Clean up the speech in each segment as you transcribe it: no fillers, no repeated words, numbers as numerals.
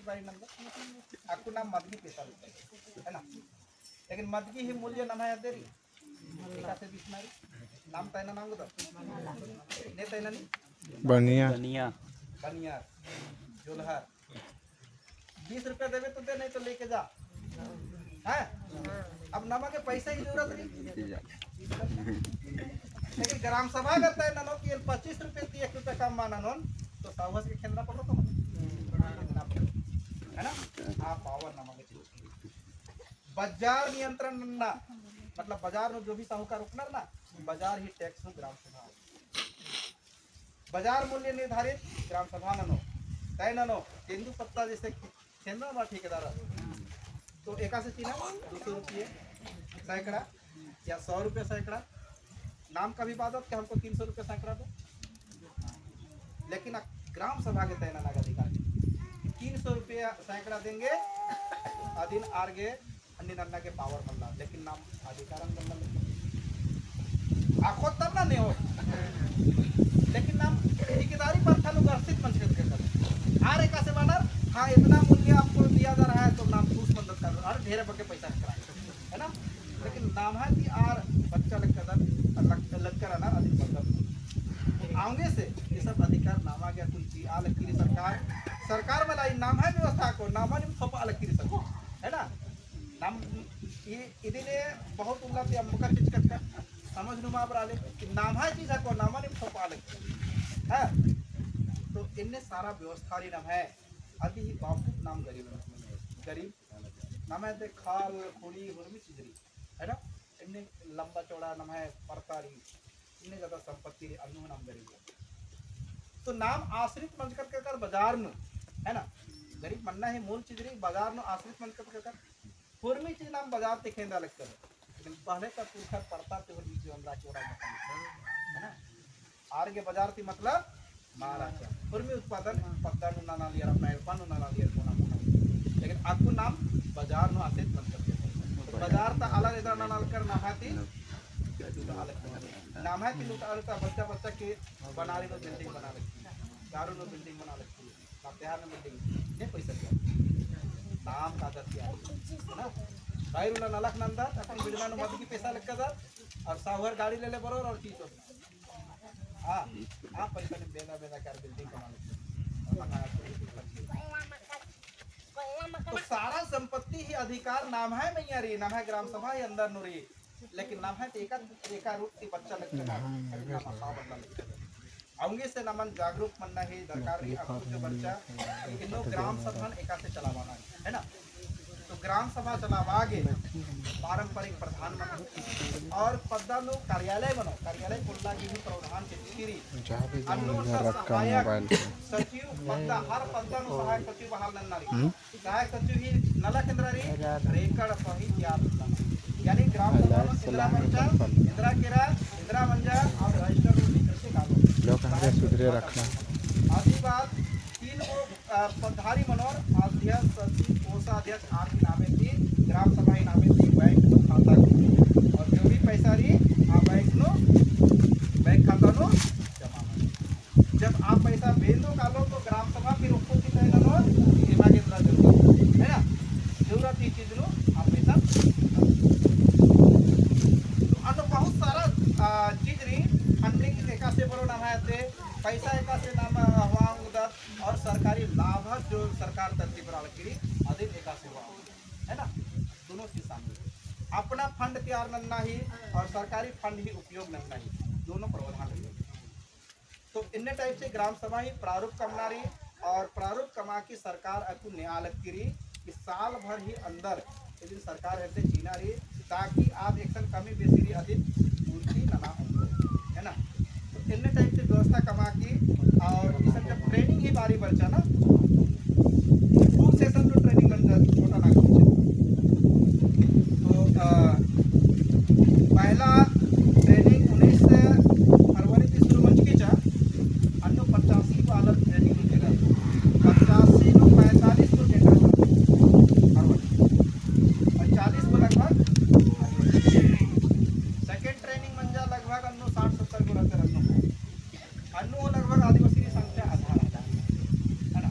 बारी नंबर आपको नाम मदगी पैसा है ना, लेकिन मदगी ही मूल्य नाम है देरी एका से 20 नारी नाम तैना नाम को ने तैना नहीं बनिया बनिया बनिया जोलहर 20 रुपया देवे तो दे, नहीं तो लेके जा है। अब नामा के पैसे की जरूरत नहीं, लेकिन ग्राम सभा करता है ननो कि 25 रुपये 1 रुपया कम माना नोन तो साहस के खेलना पड़ो तो है ना। आप पावर नामा के बाजार नियंत्रण ना मतलब बाजार में जो भी साहूकार रुकना ना बाजार ही टैक्स ग्राम सभा बाजार मूल्य निर्धारित ग्राम सभा ननो तय ननो तेंदु पत्ता जैसे केंद्र में ठेकेदार तो एका से चीना 200 रुपये सैकड़ा या 100 रुपये सैकड़ा नाम का भी बात कि हमको 300 रुपये सैकड़ा दो, लेकिन ग्राम सभा के तय नागा अधिकार 300 रुपया सैकड़ा देंगे अधीन आर्गे अन्य नन्ना के पावर मल्ला, लेकिन नाम अधिकार आखो तब ना नहीं हो, लेकिन नाम ठेकेदारी पर था लोग अर्थित मंच के आर एका से बनर हाँ इतना मूल्य आपको दिया जा रहा है तो नाम खुश मदद कर और ढेर बके पैसा है ना, लेकिन नाम है कि आर बच्चा लग कर आना अधिक मतलब आगे से ये सब अधिकार नामा गया कुल चीज आ लगती सरकार वाला नाम है व्यवस्था को नामा नहीं थोपा लगती है ना नाम ये इधर बहुत उल्लास मुखर चीज करता समझ नुमा बराले कि नाम है चीज है को नामा नहीं थोपा लगती है, तो इनने सारा व्यवस्था ही नाम है अभी ही बापू नाम गरीब नाम है ते खाल खोड़ी हुरमी चिजरी है ना, इनने लंबा चौड़ा नाम है परतारी इनने ज्यादा संपत्ति अन्य नाम गरीब तो नाम आश्रित मंच कर बाजार में है ना गरीब मन्ना है मूल चिजरी बाजार में आश्रित मंच कर हुरमी चीज नाम बाजार ते खेंदा लगता है, लेकिन पहले का पुरखा पड़ता ते हुरमी चीज हमरा चौड़ा है ना आर के बाजार थी मतलब महाराजा हुरमी उत्पादन पत्ता नाना लिया अपना पान नाना लिया कोना मोना, लेकिन आपको नाम बाजार में आश्रित मंच कर बाजार ता अलग इधर नाना कर ना हाथी नाम है कि लुटा बच्चा के बना रही बिल्डिंग बना रखी दारू में बिल्डिंग बना रखी बिहार में बिल्डिंग नहीं पैसा दिया नाम का दर किया है ना भाई रुला नलक नंदा अपन बिजमा में मद की पैसा लग का और साहूर गाड़ी ले ले बरोबर और चीज हाँ हाँ पैसा नहीं बेदा बेदा कर बिल्डिंग बना तो सारा संपत्ति ही अधिकार नाम है मैया री नाम है ग्राम सभा ही अंदर नुरी, लेकिन नाम है एका रूप की बच्चा लगता आगे से नमन जागरूक मनना ही दरकार रही आपको जो बच्चा इन ग्राम सभा एका से चलावाना है ना, तो ग्राम सभा चलावागे पारंपरिक प्रधानमंत्री और पद्दा लोग कार्यालय बनो कार्यालय खुलना की भी प्रावधान के श्री सहायक सचिव पद्दा हर पद्दा नु सहायक सचिव बहाल नन्नारी सहायक सचिव ही नला केंद्र री रेकड़ सही याद यानी ग्राम सभा इंदिरा मंजा इंदिरा केरा इंदिरा मंजा और रजिस्टर कैसे काम लोग हमें सुधरे रखना आदि बात 3 पदधारी मनोर अध्यक्ष सचिव कोषाध्यक्ष आदि नामे थी ग्राम सभा नामे थी बैंक खाता और जो भी पैसा रही बैंक खाता नो जमा जब आप पैसा भेज दो कालो तो ग्राम सभा फिर उसको की तय नो सीमा के अंदर जरूरत है ना जरूरत ही चीज नो आप पैसा तो बहुत सारा चीज रही फंडिंग एका से बड़ो नाम है पैसा एका से नाम हुआ उधर और सरकारी लाभ जो सरकार तरती पर की अधिक एका से हुआ है ना, दोनों चीज शामिल अपना फंड तैयार करना ही और सरकारी फंड ही उपयोग करना ही दोनों प्रावधान है। तो इन टाइप से ग्राम सभा ही प्रारूप कमना रही और प्रारूप कमा की सरकार आपको न्याय लगती रही कि साल भर ही अंदर यदि सरकार ऐसे चीना रही ताकि आप एक्शन कमी बेसी रही अधिक पूर्ति ना है ना, तो इन टाइप से व्यवस्था कमा की और इस जब ट्रेनिंग ही बारी बचा ना फूड सेशन जो ट्रेनिंग बन जाती छोटा ना तो पहला ट्रेनिंग 19 फरवरी की शुरू मंच की 85 को अलग ट्रेनिंग मिलेगा 85 को 45 को जेंडर फरवरी 45 को लगभग सेकेंड ट्रेनिंग मंजा लगभग 60-70 को रहते रहते लगभग आदिवासी की संख्या 18,000 है ना,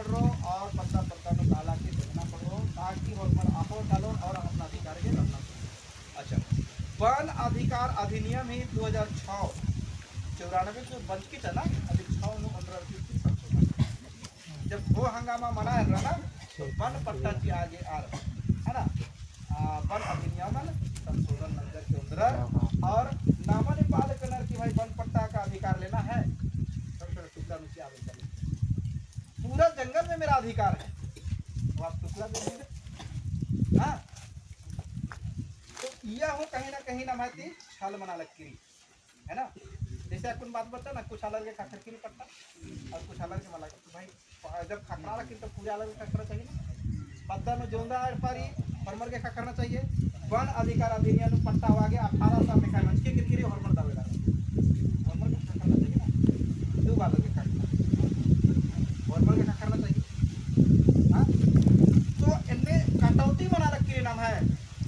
पड़ रहा और पत्ता पत्ता में काला के देखना पड़ रहा ताकि हॉर्मोन आपो डालो और अपना अधिकार के करना। अच्छा, वन अधिकार अधिनियम ही 2006-94 जो बन की था ना, अभी 6/9/15 की संशोधन जब वो हंगामा मना है ना, तो वन पट्टा की आगे आ रहा है ना, वन अधिनियम संशोधन नंबर के अंदर और नामन पाल करना कि भाई वन पट्टा का अधिकार लेना है, टुकड़ा नीचे आवेदन करें, पूरा जंगल में मेरा अधिकार है, तो आप टुकड़ा दे देंगे। हाँ, तो यह हो कहीं ना महती छाल मना लकीरी है ना, जैसे अपन बात बता ना, कुछ अलग के खखरकी पट्टा और कुछ अलग के मला, तो भाई जब खखरा लकीर तो पूरे अलग के खखरा चाहिए ना, पद्दा में जोंदा पारी हॉर्मर के खखरना चाहिए। वन अधिकार अधिनियम पट्टा हो गया 18 साल में खाना के किरकिरी हॉर्मर दावेदार हॉर्मर के खखरना चाहिए ना, दो बार के खखरना हॉर्मर के खखरना चाहिए। हाँ, तो इनमें कटौती मना रखी नाम है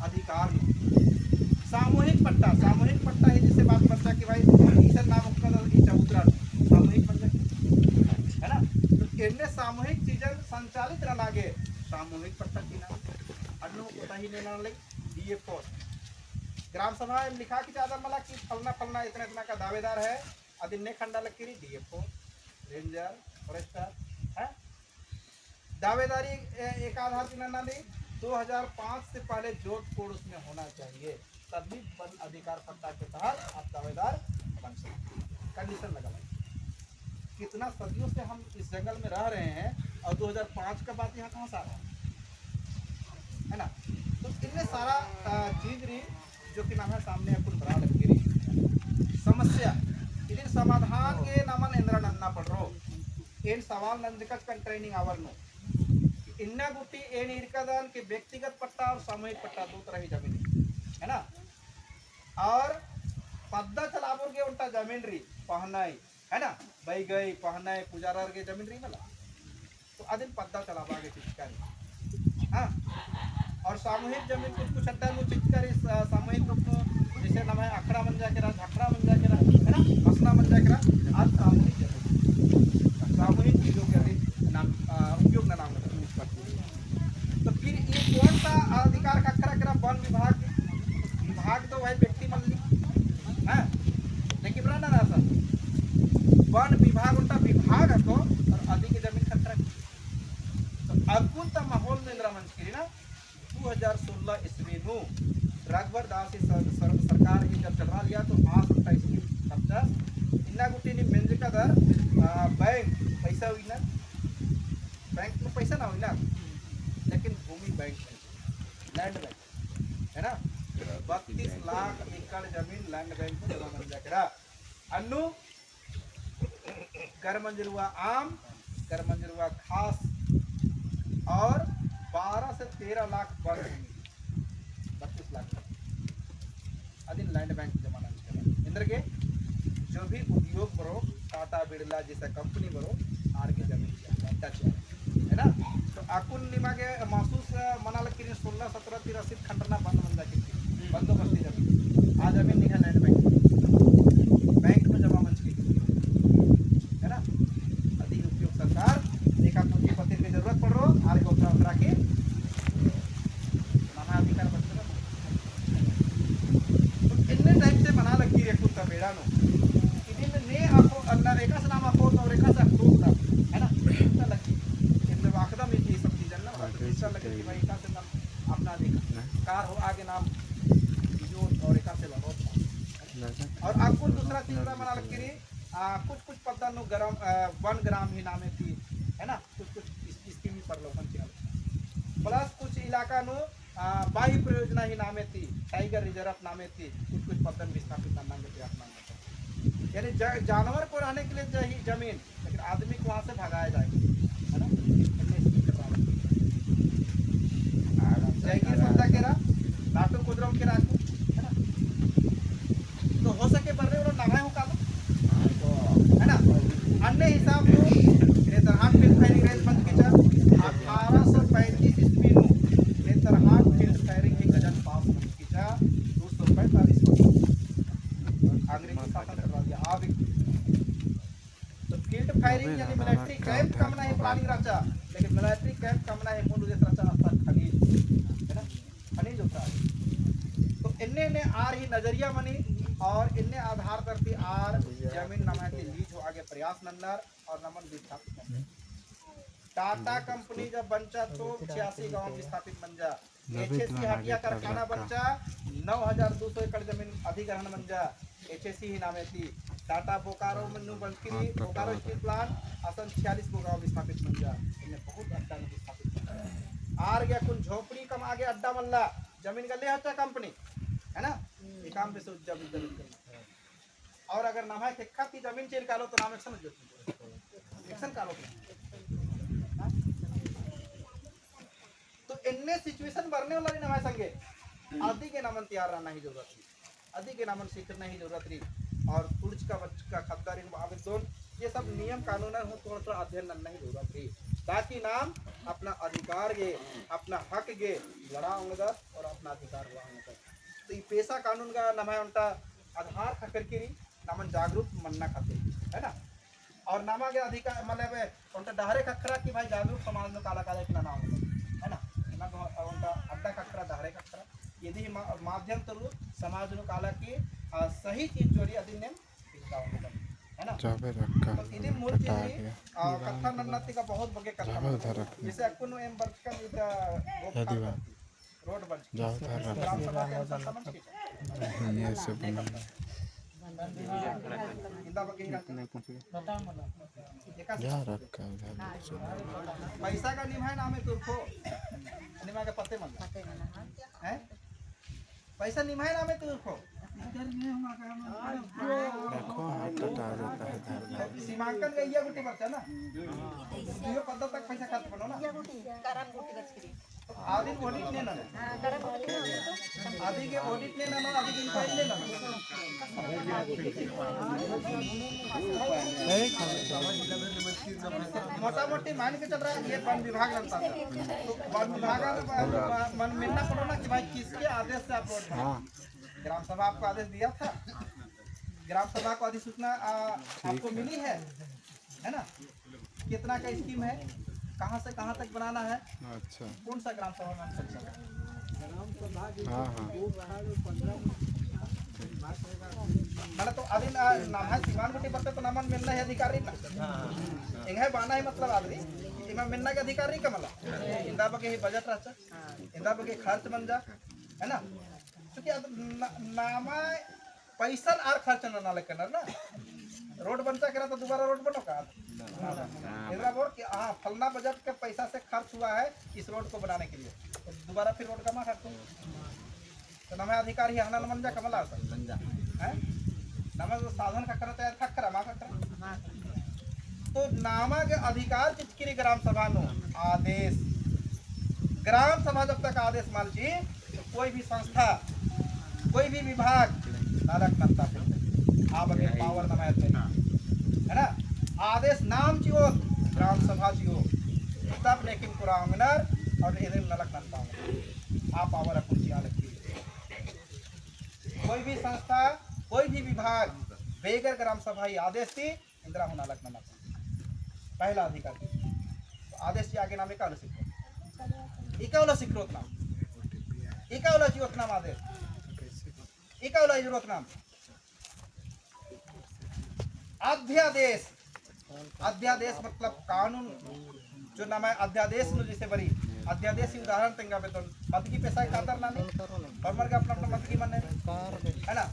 अधिकार में। सामूहिक पट्टा है जिससे बात करता कि भाई इसे नाम चबूतरा सामूहिक बन जाए है ना, तो इनने सामूहिक चीजें संचालित रहना गे सामूहिक पट्टा की नाम अन्नों को ही लेना लगे डीए पोस्ट ग्राम सभा में लिखा कि ज्यादा मला कि फलना फलना इतना इतना का दावेदार है, अधिन्य खंडा लगी डीए पोस्ट रेंजर फॉरेस्टर है, दावेदारी एक आधार की ना ली 2005 से पहले जोत कोड उसमें होना चाहिए, तभी वन अधिकार पट्टा के तहत आप दावेदार बन सकते। कंडीशन लगा कितना सदियों से हम इस जंगल में रह रहे हैं और 2005 का बात यहाँ कहाँ से आ रहा है ना, तो इनमें सारा चीज रही जो कि नाम है सामने अपन बना लगी रही समस्या इधर समाधान के नामन इंद्रा नन्ना पड़ रहा इन सवाल नंदिकत कंट्रेनिंग आवर नो इन्ना गुटी एन इरकादान के व्यक्तिगत पट्टा और सामूहिक पट्टा दो तरह ही जमीन है ना, और पद्दा चलाबोर के उल्टा जमीन रही पहनाई है ना, बई गई पहनाई पुजारा के जमीन रही मला, तो अदिन पद्दा चलाबा के चिटकारी। हाँ, और सामूहिक जमीन कुछ अड्डा में चिटकारी सामूहिक रूप में जैसे नाम है अखड़ा बन जाके रहा झखड़ा बन जाके रहा है ना, मसला बन जाके रहा आज सामूहिक जमीन सामूहिक चीजों के नाम उपयोग ना नाम तो फिर ये कौन सा अधिकार का खरा करा वन विभाग तो भाई व्यक्ति मान ली है लेकिन बना ना सर वन विभाग उनका विभाग है तो और अधिक जमीन खतरा तो अकुल का माहौल में इंदिरा मंच की ना 2016 ईस्वी में रघुवर दास सरकार ही जब चलवा लिया तो 5 ईस्वी 50 इन्ना गुटी ने मेंज का दर बैंक पैसा हुई ना, बैंक में पैसा ना हुई ना लेकिन भूमि बैंक लैंड बैंक है ना, 32 लाख एकड़ जमीन लैंड बैंक को जमा बन जाकर अन्नू कर मंजरुआ आम कर मंजरुआ खास और 12 से 13 लाख वर्ग भूमि 32 लाख अधीन लैंड बैंक जमा इंद्र के जो भी उद्योग बरो टाटा बिरला जैसा कंपनी बरो आर के जमीन है ना, तो आकुन निमा के महसूस मना लगी 16-17 रसीद खंडना बंद बन जाती बंदोबस्ती जमीन आज जमीन निकल लैंड बैंक में जमा मंच की है ना, अधिक उपयोग सरकार देखा पूंजीपति की जरूरत पड़ रहा आर को उतरा के नाना अधिकार बचते ना, तो इतने टाइम से मना लगी रे कुत्ता बेड़ा नो इदिन ने आपको अल्लाह रेखा से नाम आपको और रेखा से अक्टूबर है ना, कुत्ता लगी इनमें वाकदा में ये सब चीजें ना कुत्ता लगी कि भाई का से नाम अपना अधिकार हो आगे नाम जो और रेखा से लड़ो और आपको दूसरा चीज मना लगी रे कुछ पता नो गरम 1 ग्राम ही नामे थी है ना, कुछ स्कीम पर लोगन के प्लस कुछ इलाका नो बाह्य परियोजना ही नामे थी टाइगर रिजर्व नामे थी कुछ पतन विस्थापित नाम के अपना यानी जानवर को रहने के लिए चाहिए जमीन लेकिन आदमी को वहां से भगाया जाएगा है ना, जयगिर पंथा के लाटू कुदरम के राखू है ना, तो हो सके बर्रे और नामे हो कालो है ना, अन्य हिसाब को नेतरहाट फील्ड फायरिंग रेंज बंद की 1835 ईस्वी में नेतरहाट फील्ड फायरिंग एक गजन पास बंद की 245 अंग्रेजी शासन करवा दिया तो फील्ड फायरिंग यानी मिलिट्री कैंप कम नहीं रचा लेकिन मिलिट्री कैंप कमना है मूल उद्देश्य रचा असर खनिज है ना खनिज होता है तो इन्ने ने आर ही नजरिया बनी और इन्ने आधार करती आर जमीन नमाती लीज हो आगे प्रयास नन्नर और नमन विस्थापित टाटा कंपनी जब बंचा तो 86 गांव विस्थापित बन जा एचएससी हटिया कारखाना बंचा 9200 एकड़ जमीन अधिग्रहण बन जा एचएससी ही नामे थी टाटा बोकारो मन्नू बंकरी बोकारो स्टील प्लांट असन 46 गो गांव विस्थापित बन जा इन्हें बहुत अड्डा में विस्थापित बन जा आर गया कुछ झोपड़ी कम आगे अड्डा मल्ला जमीन का ले हटा कंपनी है ना ये काम पे से जमीन करना और अगर नाम है ठेका की जमीन चेल कालो तो नाम एक्शन एक्शन कालो तो इनने सिचुएशन भरने वाला नहीं हमारे संगे आदि के नामन तैयार रहना ही जरूरत थी आदि के नामन सीखना ही जरूरत थी और तुर्ज का बच्च का खतदारी आवेदन ये सब नियम कानून हो थोड़ा सा अध्ययन करना ही जरूरत थी ताकि नाम अपना अधिकार गे अपना हक गे लड़ा होंगे और अपना अधिकार हुआ होंगे तो ये पेशा कानून का नाम है उनका आधार खकर की नामन जागरूक मनना खातिर है ना और नामा के अधिकार मतलब उनका डहरे खखरा की भाई जागरूक समाज में काला काला इतना नाम है ना उनका अड्डा खखरा डहरे खखरा यदि माध्यम तरू समाज में काला की सही चीज जोड़ी अधिनियम है ना तो इदी मूल चीज कथा नन्नति का बहुत बगे कथा जैसे अकुन एम बर्कन इदा रोड बन ग्राम सभा के अनुसार समझ के ये सब इंदा बगे या रखा पैसा का निभाए नाम है तुरखो निमा के पत्ते मन है पैसा निभाए नाम है तुरखो देखो हाथ टटा जाता है धर सीमांकन का ये गुटी बच्चा ना ये पद तक पैसा खात बनो ना आदि ऑडिट ने ना आदि के ऑडिट ने ना आदि के इंक्वायरी ने ना मोटा मोटी मान के चल रहा है ये वन विभाग लगता है तो वन विभाग मन मिलना पड़ो ना कि भाई किसके आदेश से आप ग्राम सभा आपको आदेश दिया था ग्राम सभा को अधिसूचना आपको मिली है ना कितना का स्कीम है कहाँ से कहाँ तक बनाना है अच्छा कौन सा ग्राम सभा में हाँ हाँ मैंने तो अभी नाम है सीमान गुटी बरते तो नामन मिलना है अधिकारी ना है बाना है मतलब आदमी इमा मिलना के अधिकारी का मतलब इंदा बके ही बजट रहता इंदा बके खर्च बन जा है ना क्योंकि नामा पैसा और खर्च ना लेकर ना रोड बनता करा तो दोबारा रोड बनो का इंदिरा बोल कि हाँ फलना बजट के पैसा से खर्च हुआ है इस रोड को बनाने के लिए तो दोबारा फिर रोड कमा खर्च तो नाम अधिकारी हना मन जा कमला है नाम साधन का करा तैयार खरा मा खरा तो नामा के अधिकार चिचकिरी ग्राम सभा नो आदेश ग्राम सभा जब तक आदेश मालची तो कोई भी संस्था कोई भी विभाग नालक नंता आप अगर पावर नमायत है ना आदेश नाम चियो ग्राम सभा चियो तब लेकिन पुरांगनर और इधर नलक नंता आप पावर कुर्सी अलग कोई भी संस्था कोई भी विभाग बेगर ग्राम सभा ही आदेश थी इंदिरा हूं नालक नंता पहला अधिकार तो आदेश के आगे नाम एक वाला सिक्रो इकावला सिक्रोत नाम इकावला जीवत नाम आदेश इकावला जीवत नाम अध्यादेश अध्यादेश मतलब कानून जो नाम है अध्यादेश नो जैसे बड़ी अध्यादेश उदाहरण तेंगा बेतन मत की पैसा खातर ना नहीं और मर के अपना अपना मत की मन है ना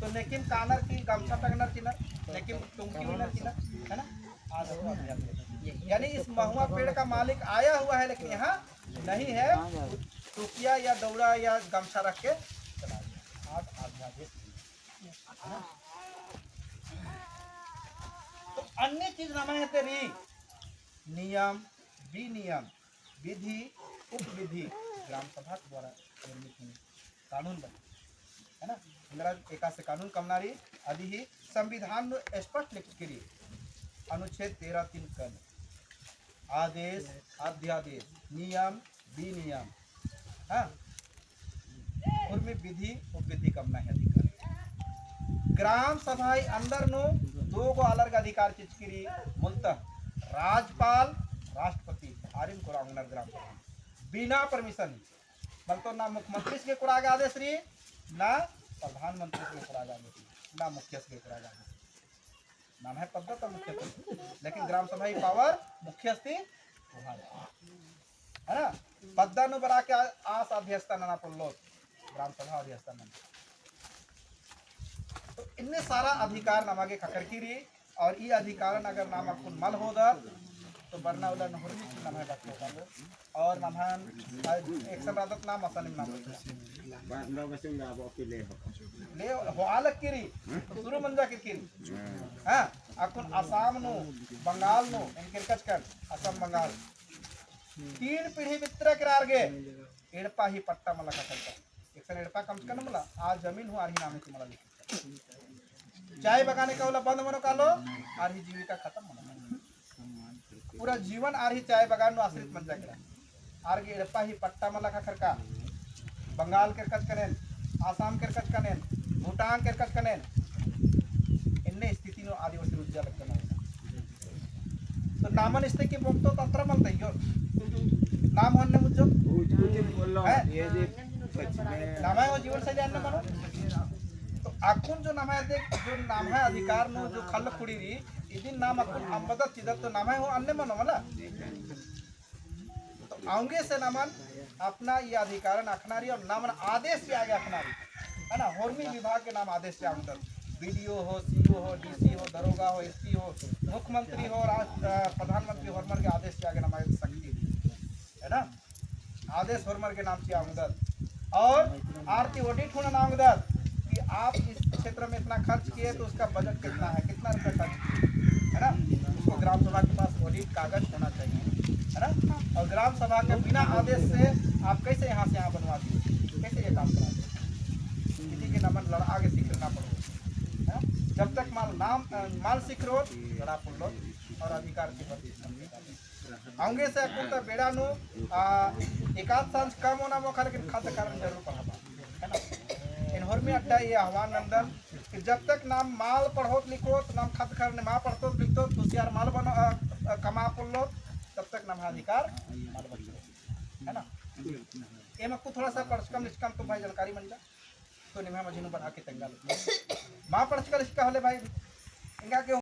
तो लेकिन कानर की गमछा टगनर की ना लेकिन टुंकी विनर की ना है ना आज यानी इस महुआ पेड़ का मालिक आया हुआ है लेकिन यहाँ नहीं है टुकिया या दौड़ा या गमछा रख के चला गया आज अध्यादेश तो अन्य चीज नाम है तेरी नियम विनियम विधि उपविधि ग्राम सभा द्वारा निर्मित कानून बने है ना इंदिरा एका से कानून कमनारी आदि ही संविधान स्पष्ट लिखित करी अनुच्छेद 13(3) कन आदेश अध्यादेश नियम विनियम हाँ और में विधि उपविधि कमना है अधिकार ग्राम सभा अंदर नो दो गो अलग अधिकार चिचकिरी मूलतः राज्यपाल राष्ट्रपति आर्यन कोरा अंगनर ग्राम सभा बिना परमिशन बलतो ना मुख्यमंत्री के कोरागा आदेश रही ना प्रधानमंत्री के कोरागा आदेश ना मुख्य के कोरागा आदेश नाम है पद तो मुख्य पद लेकिन ग्राम सभा ही पावर मुख्य है ना पद्दानु बरा के आस अध्यक्षता ना पड़लो ग्राम सभा अध्यक्षता ना तो इनने सारा अधिकार नमागे खकर की रही और ये अधिकार अगर नाम अपन मल हो दर तो बरना उधर नहरी की नाम है डॉक्टर और नाम है एक संराधक नाम असन नाम ले हो आलक की रही तो शुरू मंजा की हां अकुन असम नो बंगाल नो इनके कचकन असम बंगाल 3 पीढ़ी मित्र करार गे एड़पा ही पट्टा मला का चलता एक सन एड़पा कम से कम मला आज जमीन हो आरी नाम से मला लिख चाय बगाने का वाला बंद मनो कालो आरी जीविका खत्म मनो पूरा जीवन आरी चाय बगान नो आश्रित बन जाएगा आर गे एड़पा ही पट्टा मला का खरका बंगाल के कचकनेन आसाम के कचकनेन भूटान के कचकनेन इन्ने स्थिति नो आदिवासी रुज्जा लगता तो नामन स्थिति की बोलतो तंत्र मलता यो नाम होने मुझे नाम है वो जीवन शैली अन्य मनो तो आकुन जो नाम है देख जो नाम है अधिकार नो जो खल खुड़ी रही इदिन नाम आकुन अम्बदत चिदत तो नाम है वो अन्य मनो मला तो आऊंगे से नामन अपना ये अधिकार अखनारी और नामन आदेश से आगे अखनारी है ना होर्मी विभाग के नाम आदेश से आऊंगा बीडीओ हो सीओ हो डीसी हो दरोगा हो एसपी हो मुख्यमंत्री हो प्रधानमंत्री होर्मर के आदेश से आगे नाम शक्ति है ना आदेश होर्मर के नाम से आमदद और आरती ऑडिट होना नामदद कि आप इस क्षेत्र में इतना खर्च किए तो उसका बजट कितना है कितना रुपये खर्च किए है ना उसको ग्राम सभा के पास ऑडिट कागज होना चाहिए है ना और ग्राम सभा के बिना आदेश से आप कैसे यहाँ से यहाँ बनवा दिए कैसे ये काम करा किसी के नाम लड़ा आगे सीखना पड़ो जब तक माल सीख रो लड़ा पुल लो और अधिकार की प्रति आऊंगे से कुंता बेड़ा नु एकाध सांस कम होना वो खर के खाते कारण जरूर पढ़ाबा है ना इन होर में अड्डा ये आह्वान नंदन कि जब तक नाम माल पढ़ोत लिखोत नाम खत करने मां पढ़तोत लिखतोत तुसियार माल बनो कमा पुल लो तब तक नाम अधिकार माल बचो है ना ये में को थोड़ा सा कम निष्कम तो भाई जानकारी मिल जा तो निमा मजीनु बना के तंगा मां पढ़ कर इसका हले भाई इनका के